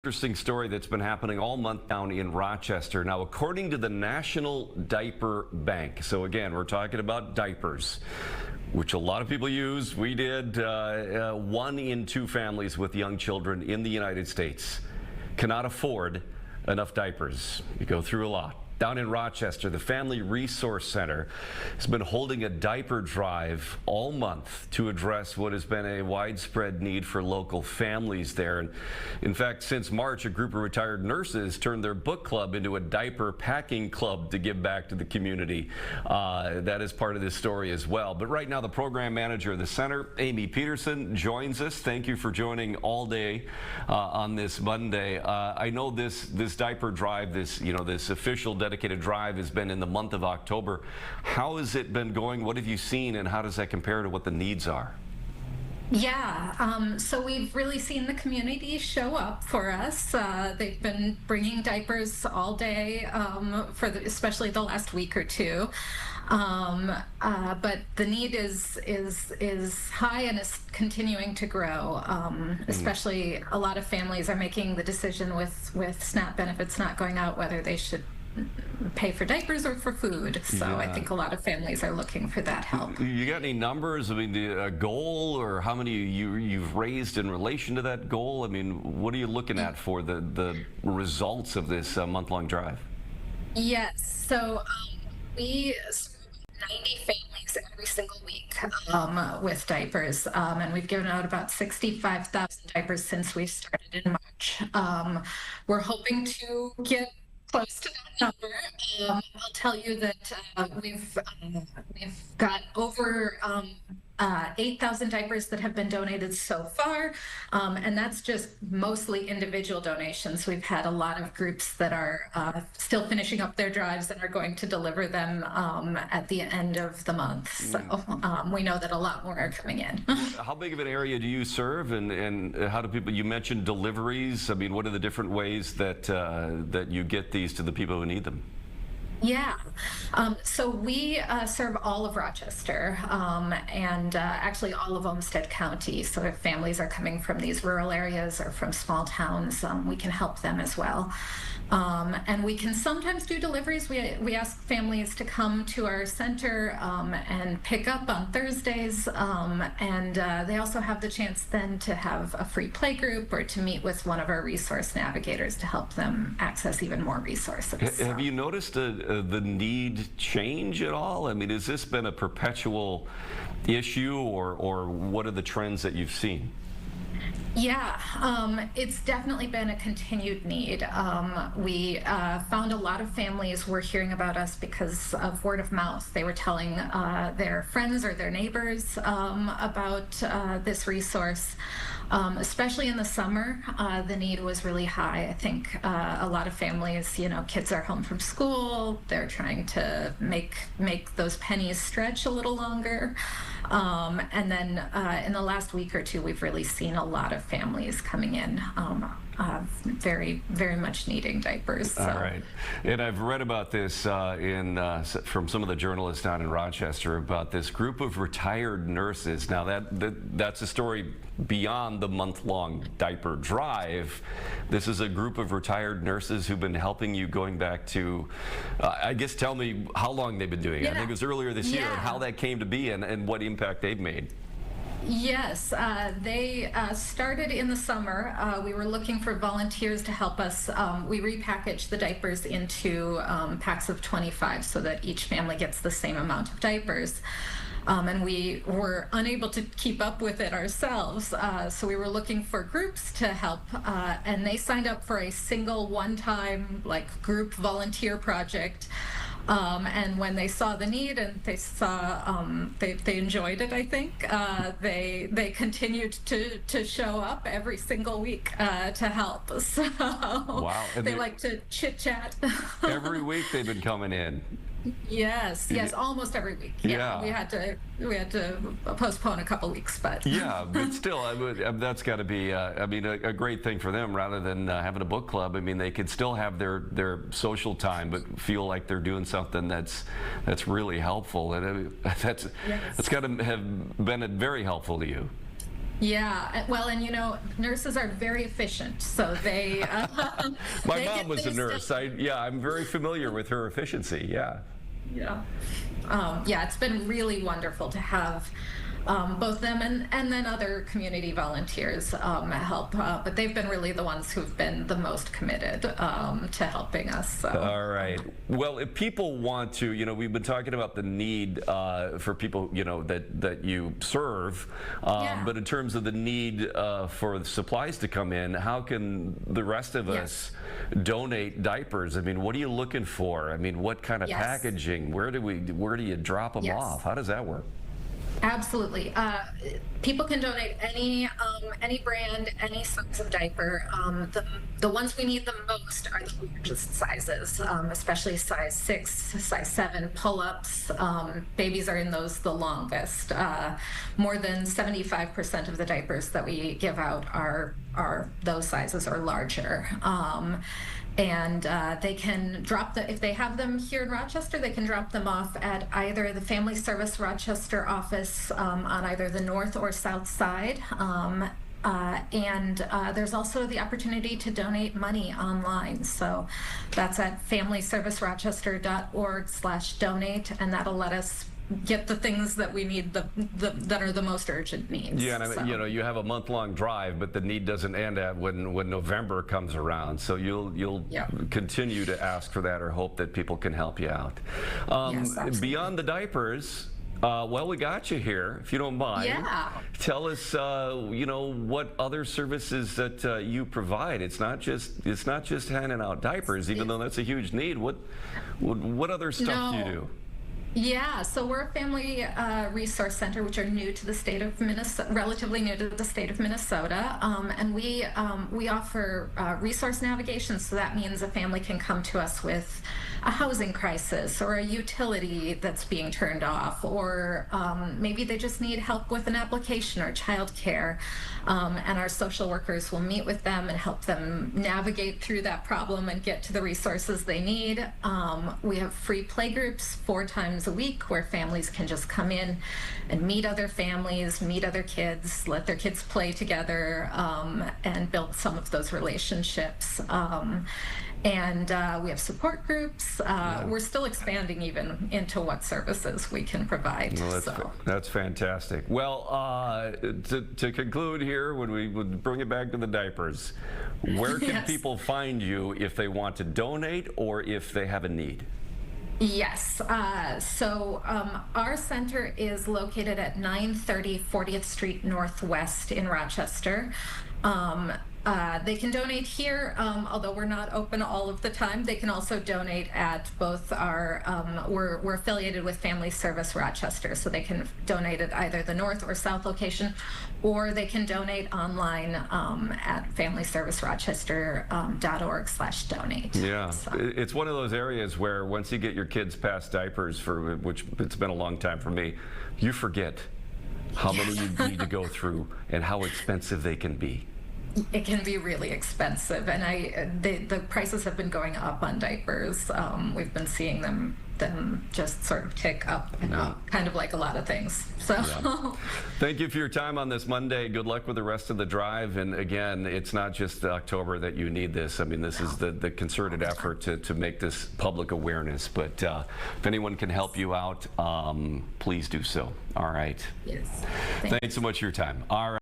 Interesting story that's been happening all month down in Rochester. Now, according to the National Diaper Bank, so again, we're talking about diapers, which a lot of people use. We did. 1 in 2 families with young children in the United States cannot afford enough diapers. You go through a lot. Down in Rochester, the Family Resource Center has been holding a diaper drive all month to address what has been a widespread need for local families there. And in fact, since March, a group of retired nurses turned their book club into a diaper packing club to give back to the community. That is part of this story as well. But right now, the program manager of the center, Amy Pederson, joins us. Thank you for joining all day on this Monday. I know this diaper drive, this official dedicated drive has been in the month of October. How has it been going? What have you seen, and how does that compare to what the needs are? Yeah, so we've really seen the community show up for us. They've been bringing diapers all day, especially the last week or two. But the need is high and is continuing to grow. Especially a lot of families are making the decision with SNAP benefits not going out whether they should pay for diapers or for food. So yeah. I think a lot of families are looking for that help. You got any numbers? I mean, a goal, or how many you've raised in relation to that goal? I mean, what are you looking at for the results of this month-long drive? Yes, so we serve 90 families every single week with diapers, and we've given out about 65,000 diapers since we started in March. We're hoping to get close to that number. I'll tell you that we've got over 8,000 diapers that have been donated so far, and that's just mostly individual donations. We've had a lot of groups that are still finishing up their drives and are going to deliver them at the end of the month. So we know that a lot more are coming in. How big of an area do you serve, and how do people? You mentioned deliveries. I mean, what are the different ways that that you get these to the people who need them? Yeah, so we serve all of Rochester and actually all of Olmsted County. So if families are coming from these rural areas or from small towns, we can help them as well. And we can sometimes do deliveries. We ask families to come to our center and pick up on Thursdays. And they also have the chance then to have a free play group or to meet with one of our resource navigators to help them access even more resources. Have you noticed the need change at all? I mean, has this been a perpetual issue, or what are the trends that you've seen? Yeah, it's definitely been a continued need. We found a lot of families were hearing about us because of word of mouth. They were telling their friends or their neighbors about this resource. Especially in the summer, the need was really high. I think a lot of families, kids are home from school, they're trying to make those pennies stretch a little longer. And then in the last week or two, we've really seen a lot of families coming in very, very much needing diapers. So. All right. And I've read about this from some of the journalists down in Rochester about this group of retired nurses. Now that's a story beyond the month-long diaper drive. This is a group of retired nurses who've been helping you going back to, I guess, tell me how long they've been doing it. I think it was earlier this year, and how that came to be and what impact they've made. Yes, they started in the summer. We were looking for volunteers to help us. We repackaged the diapers into packs of 25 so that each family gets the same amount of diapers. And we were unable to keep up with it ourselves. So we were looking for groups to help, and they signed up for a single one-time group volunteer project. And when they saw the need and they saw they enjoyed it, I think they continued to show up every single week to help. So wow. They like to chit chat. Every week they've been coming in. Yes, almost every week. Yeah, we had to postpone a couple weeks, but yeah, but still, that's got to be a great thing for them rather than having a book club. I mean, they could still have their social time, but feel like they're doing something that's really helpful, and that's got to have been very helpful to you. Yeah, well, and nurses are very efficient, so they. My they mom get was a things nurse. done. I'm very familiar with her efficiency. Yeah. Yeah. Yeah, it's been really wonderful to have both them and then other community volunteers help. But they've been really the ones who've been the most committed to helping us. So. All right. Well, if people want to, we've been talking about the need for people, that you serve. Yeah. But in terms of the need for the supplies to come in, how can the rest of us donate diapers? I mean, what are you looking for? I mean, what kind of packaging? Where do you drop them off? How does that work? Absolutely. People can donate any brand, any size of diaper. The ones we need the most are the largest sizes, especially size 6, size 7 pull-ups. Babies are in those the longest. More than 75% of the diapers that we give out are those sizes or larger. And they can drop if they have them here in Rochester, they can drop them off at either the Family Service Rochester office on either the north or south side. And there's also the opportunity to donate money online. So that's at familyservicerochester.org/donate, and that'll let us get the things that we need that are the most urgent needs. Yeah, and I mean, you have a month-long drive, but the need doesn't end at when November comes around. So you'll continue to ask for that or hope that people can help you out. Yes, beyond the diapers, well, we got you here, if you don't mind. Yeah. Tell us, what other services that you provide. It's not just handing out diapers, even though that's a huge need. What other stuff do you do? Yeah, so we're a family resource center, which are new to the state of Minnesota, relatively new to the state of Minnesota, and we offer resource navigation. So that means a family can come to us with a housing crisis or a utility that's being turned off, or maybe they just need help with an application or childcare, and our social workers will meet with them and help them navigate through that problem and get to the resources they need. We have free play groups 4 times a week where families can just come in and meet other families, meet other kids, let their kids play together, and build some of those relationships. And we have support groups. We're still expanding even into what services we can provide. Well, that's fantastic. Well, to conclude here, when we would bring it back to the diapers, where can people find you if they want to donate or if they have a need? Yes. So our center is located at 930 40th Street Northwest in Rochester. They can donate here, although we're not open all of the time. They can also donate at both our, we're affiliated with Family Service Rochester, so they can donate at either the north or south location, or they can donate online at familyservicerochester.org/donate. Yeah, so. It's one of those areas where once you get your kids past diapers, for which it's been a long time for me, you forget how many you need to go through and how expensive they can be. It can be really expensive, and the prices have been going up on diapers. We've been seeing them just sort of tick up and up, kind of like a lot of things. So, Thank you for your time on this Monday. Good luck with the rest of the drive. And again, it's not just October that you need this. I mean, this is the concerted effort to make this public awareness. But if anyone can help you out, please do so. All right. Yes. Thanks so much for your time. All right.